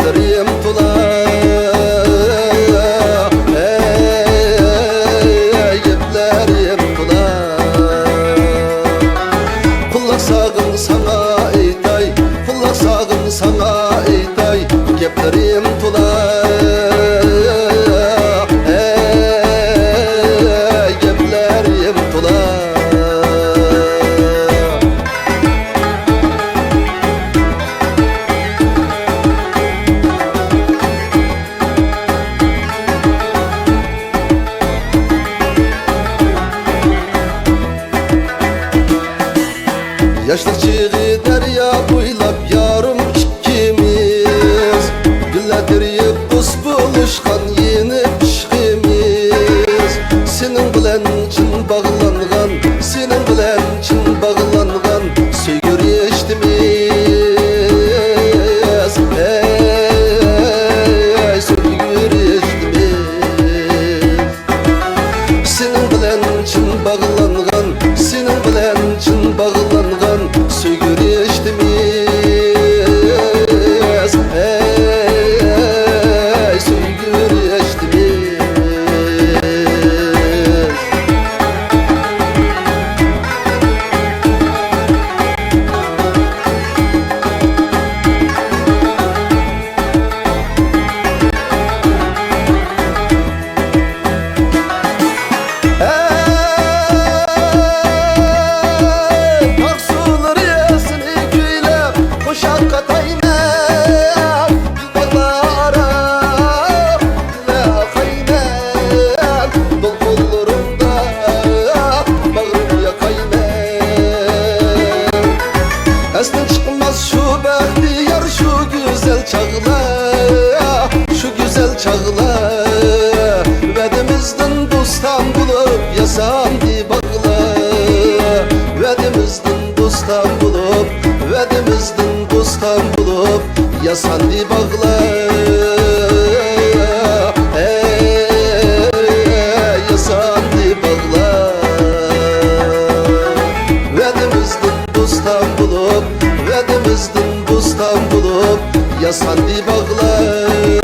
Geplerim tula, geplerim tula. Kulak sağın sana eytay, kulak sağın sana eytay. Geplerim tula, geplerim tula. Yaşlık çığı derya boylap yarım ikimiz, Gülledir yıpız buluşkan yeni pişkimiz. Senin bilen çın bağlangan, senin bilen çın bağlangan söygür eştimiz, söygür eştimiz. Senin bilen çın bağlangan, senin bilen çın bağlangan söygür eştimiz, söygür eştimiz. Esden çıkmaz şu bahtiyar, şu güzel çağla, şu güzel çağla. Vedimizden dostan bulup yasandı bağla, vedimizden dostan bulup, vedimizden dostan bulup yasandı bağla. Yasandı bağla, vedimizden dostan bulup, vedimizden dostan bulup yasandı bağla.